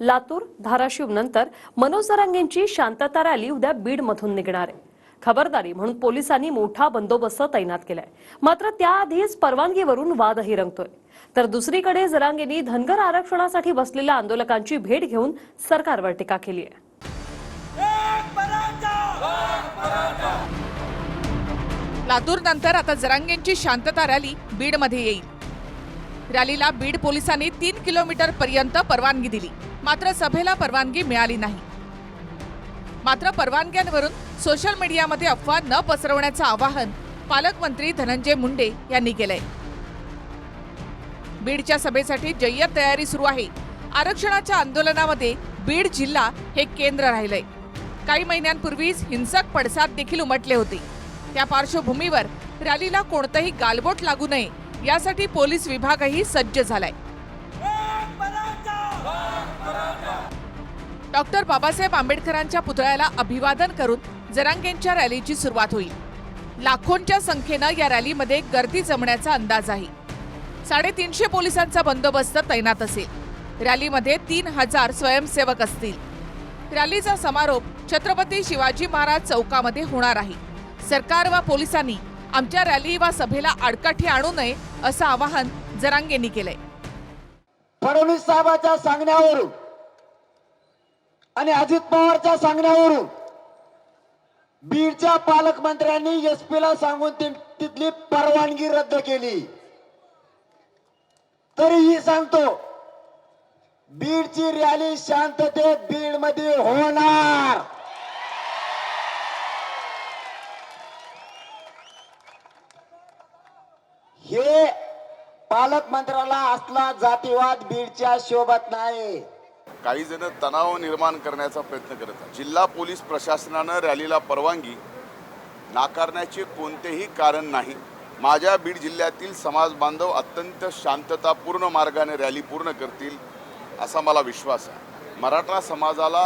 लातूर, धाराशिव नंतर मनोज जरांगेंची शांतता रॅली उद्या बीडमधून निघणार आहे। खबरदारी म्हणून पोलिसांनी मोठा बंदोबस्त तैनात केलाय। मात्र त्याआधीच परवानगीवरून वादही रंगतोय। तर दुसरीकडे जरांगेंनी धनगर आरक्षणासाठी बसलेल्या आंदोलकांची भेट घेऊन सरकारवर टीका केली आहे। लातूर नंतर आता जरांगेंची शांतता रॅली बीडमध्ये येईल। रॅलीला बीड पोलिसांनी 3 किलोमीटर पर्यंत परवानगी दिली, मात्र सभेला परवानगी मिळाली नाही। मात्र परवानग्यांवरून सोशल मीडियामध्ये अफवा न पसरवण्याचं आवाहन पालकमंत्री धनंजय मुंडे यांनी केलंय। बीडच्या सभेसाठी जय्यत तयारी सुरू आहे। आरक्षणाच्या आंदोलनामध्ये बीड जिल्हा हे केंद्र राहिलंय। काही महिन्यांपूर्वीच हिंसक पडसाद देखील उमटले होते। त्या पार्श्वभूमीवर रॅलीला कोणतंही गालबोट लागू नये यासाठी पोलीस विभागही सज्ज झालाय। डॉक्टर बाबासाहेब आंबेडकरांच्या पुतळ्याला अभिवादन करून जरांगेंच्या रॅलीची सुरुवात होईल। लाखोंच्या संख्येनं या रॅलीमध्ये गर्दी जमण्याचा अंदाज आहे। 350 पोलिसांचा बंदोबस्त तैनात असेल। रॅलीमध्ये 3000 स्वयंसेवक असतील। रॅलीचा समारोप छत्रपती शिवाजी महाराज चौकामध्ये होणार आहे। सरकार व पोलिसांनी आमच्या रॅली व सभेला आडकाठी आणू नये असं आवाहन जरांगेंनी केलंय। फडणवीस साहेबांच्या सांगण्यावरून आणि अजित पवारच्या सांगण्यावरून बीडच्या पालकमंत्र्यांनी एसपीला सांगून तिथली परवानगी रद्द केली। तरीही सांगतो, बीडची रॅली शांततेत बीडमध्ये होणार। हे पालकमंत्र्याला असला जातीवाद बीडच्या शोभत नाही। काही जण तणाव निर्माण करण्याचा प्रयत्न करत आहेत। जिल्हा पोलीस प्रशासनानं रॅलीला परवानगी नाकारण्याचे कोणतेही कारण नाही। माझ्या बीड जिल्ह्यातील समाज बांधव अत्यंत शांततापूर्ण मार्गाने रॅली पूर्ण करतील असा मला विश्वास आहे। मराठा समाजाला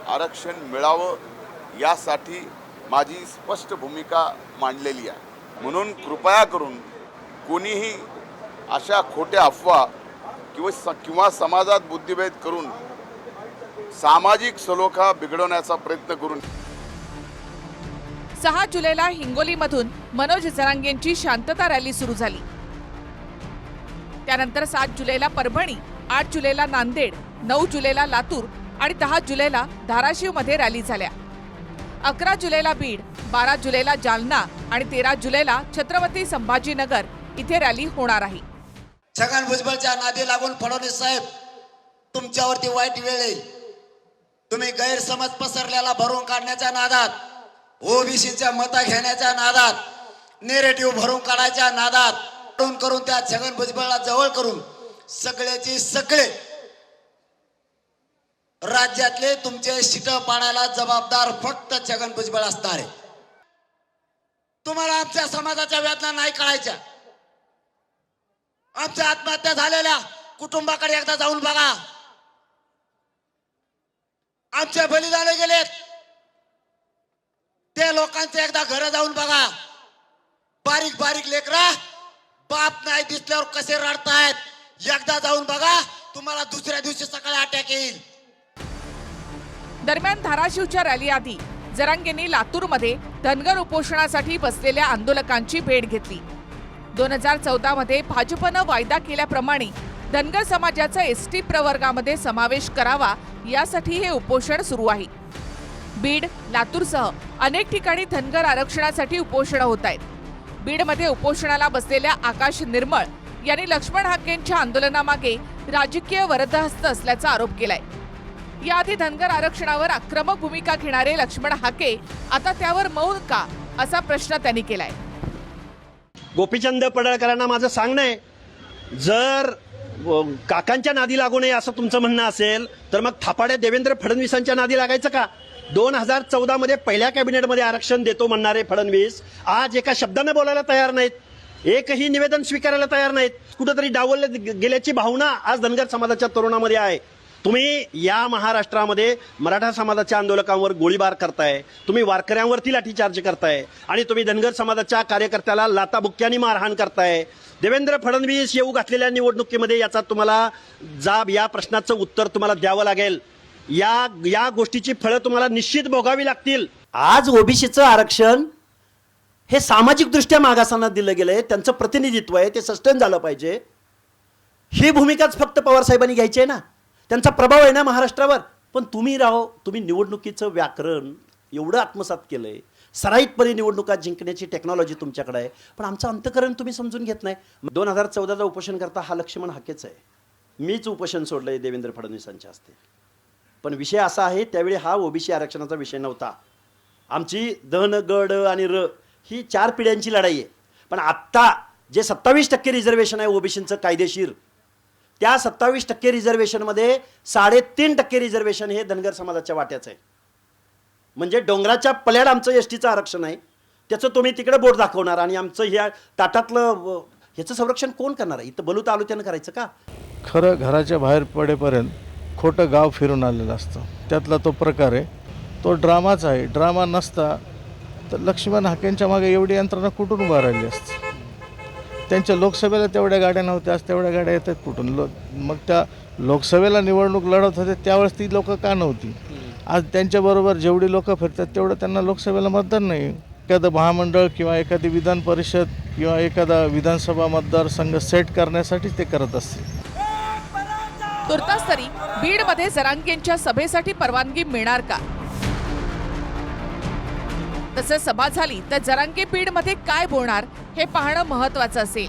आरक्षण मिळावं यासाठी माझी स्पष्ट भूमिका मांडलेली आहे। म्हणून कृपया करून कोणीही अशा खोट्या अफवा किंवा समाजात बुद्धिभेद करून सामाजिक सलोखा बिघडवण्याचा प्रयत्न करून 6 जुलैला हिंगोलीमधून मनोज जरांगेंची शांतता रॅली सुरू झाली। त्यानंतर 7 जुलैला परभणी, 8 जुलैला नांदेड, 9 जुलैला लातूर आणि 10 जुलैला धाराशिवमध्ये रॅली झाल्या। 11 जुलैला बीड, 12 जुलैला जालना आणि 13 जुलैला छत्रपती संभाजीनगर इथे रॅली होणार आहे। छगन भुजबळच्या नादी लागून फडणवीस साहेब तुमच्यावरती वाईट वेळ येईल। तुम्ही गैरसमज पसरल्याला भरून काढण्याच्या नादात, ओबीसीच्या मतं घेण्याच्या नादात, नेरेटिव्ह भरून काढायच्या नादात करून त्या छगन भुजबळला जवळ करून सगळ्याची सगळे राज्यातले तुमचे शिट पाडायला जबाबदार फक्त छगन भुजबळ असणार आहे। तुम्हाला आमच्या समाजाच्या वेदना नाही कळायच्या। आमच्या आत्महत्या झालेल्या कुटुंबाकडे एकदा जाऊन बघा। आमचे बलिदान गेलेत ते लोकांचे एकदा घर जाऊन बघा। बारीक बारीक लेकरा बाप नाही दिसल्यावर कसे रडतायत एकदा जाऊन बघा। तुम्हाला दुसऱ्या दिवशी सकाळी अटॅक येईल। दरम्यान धाराशिवच्या रॅली आधी जरांगेंनी लातूरमध्ये धनगर उपोषणासाठी बसलेल्या आंदोलकांची भेट घेतली। 2014 मध्ये भाजपनं वायदा केल्याप्रमाणे धनगर समाजाचा एसटी प्रवर्गामध्ये समावेश करावा यासाठी हे उपोषण सुरू आहे। बीड, लातूरसह अनेक ठिकाणी धनगर आरक्षणासाठी उपोषण होत आहेत। बीडमध्ये उपोषणाला बसलेल्या आकाश निर्मळ यांनी लक्ष्मण हाकेंच्या आंदोलनामागे राजकीय वरदहस्त असल्याचा आरोप केलाय। याआधी धनगर आरक्षणावर आक्रमक भूमिका घेणारे लक्ष्मण हाके आता त्यावर मौन का असा प्रश्न त्यांनी केलाय। गोपीचंद पडळकरांना माझं सांगणं आहे, जर काकांच्या नादी लागू नये असं तुमचं म्हणणं असेल तर मग थापाड्या देवेंद्र फडणवीसांच्या नादी लागायचं का? 2014 मध्ये पहिल्या कॅबिनेटमध्ये आरक्षण देतो म्हणणारे फडणवीस आज एका शब्दाने बोलायला तयार नाहीत। एकही निवेदन स्वीकारायला तयार नाहीत। कुठेतरी डावलले गेल्याची भावना आज धनगर समाजाच्या तरुणामध्ये आहे। तुम्ही या महाराष्ट्रामध्ये मराठा समाजाच्या आंदोलकांवर गोळीबार करताय, तुम्ही वारकऱ्यांवरती लाठीचार्ज करताय आणि तुम्ही धनगर समाजाच्या कार्यकर्त्याला लाताबुक्क्यांनी मारहाण करताय. देवेंद्र फडणवीस येऊ घातलेल्या निवडणुकीमध्ये याचा तुम्हाला जाब, या प्रश्नाचं उत्तर तुम्हाला द्यावं लागेल. या गोष्टीची फळं तुम्हाला निश्चित भोगावी लागतील. आज ओबीसीचं आरक्षण हे सामाजिकदृष्ट्या मागासांना दिलं गेलंय, त्यांचं प्रतिनिधित्व आहे, ते सस्टेन झालं पाहिजे. ही भूमिकाच फक्त पवार साहेबांनी घ्यायची आहे ना, त्यांचा प्रभाव आहे ना महाराष्ट्रावर. पण तुम्ही निवडणुकीचं व्याकरण एवढं आत्मसात केलंय, सराईतपणे निवडणुका जिंकण्याची टेक्नॉलॉजी तुमच्याकडे आहे, पण आमचं अंतकरण तुम्ही समजून घेत नाही. 2014चा उपोषण करता हा लक्ष्मण हाकेच आहे. मीच उपोषण सोडलंय देवेंद्र फडणवीसांच्या हस्ते. पण विषय असा आहे, त्यावेळी हा ओबीसी आरक्षणाचा विषय नव्हता. आमची धन गड आणि र ही 4 पिढ्यांची लढाई आहे. पण आत्ता जे 27% रिझर्वेशन आहे ओबीसीचं कायदेशीर, त्या 27% रिझर्वेशनमध्ये 3.5% रिझर्वेशन हे धनगर समाजाच्या वाट्याचं आहे. म्हणजे डोंगराच्या पल्याड आमचं एसटीचं आरक्षण आहे, त्याचं तुम्ही तिकडे बोट दाखवणार आणि आमचं ह्या ताटातलं ह्याचं संरक्षण कोण करणार आहे? इथं बलू तालुक्यानं करायचं का? खरं घराच्या बाहेर पडेपर्यंत खोटं गाव फिरून आलेलं असतं, त्यातला तो प्रकार आहे. तो ड्रामाच आहे. ड्रामा नसता तर लक्ष्मण हाकेंच्या मागे एवढी यंत्रणा कुठून उभा राहिली असती? त्यांच्या लोकसभेला तेवढ्या गाड्या नव्हत्या, आज तेवढ्या गाड्या येतात कुठून? मग त्या लोकसभेला निवडणूक लढत होते त्यावेळेस ती लोकं का नव्हती? आज त्यांच्याबरोबर जेवढी लोकं फिरतात तेवढं त्यांना लोकसभेला मतदान नाही. एखादं महामंडळ किंवा एखादी विधान परिषद किंवा एखादा विधानसभा मतदारसंघ सेट करण्यासाठी ते करत असतील. तुर्तास तरी बीडमध्ये जरांगेंच्या सभेसाठी परवानगी मिळणार का? तसं सभा झाली तर जरांगे बीडमध्ये काय बोलणार हे पाहणं महत्त्वाचं असेल.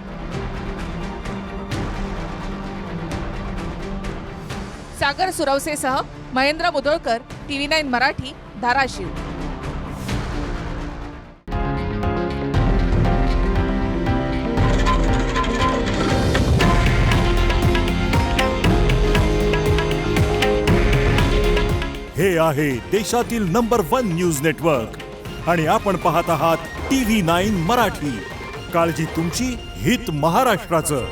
सागर सुरवसेसह महेंद्र मुदोळकर, TV9 मराठी, धाराशिव. हे आहे देशातील नंबर 1 न्यूज नेटवर्क आणि आपण पाहत आहात TV9 मराठी. काळजी तुमची, हित महाराष्ट्राचं.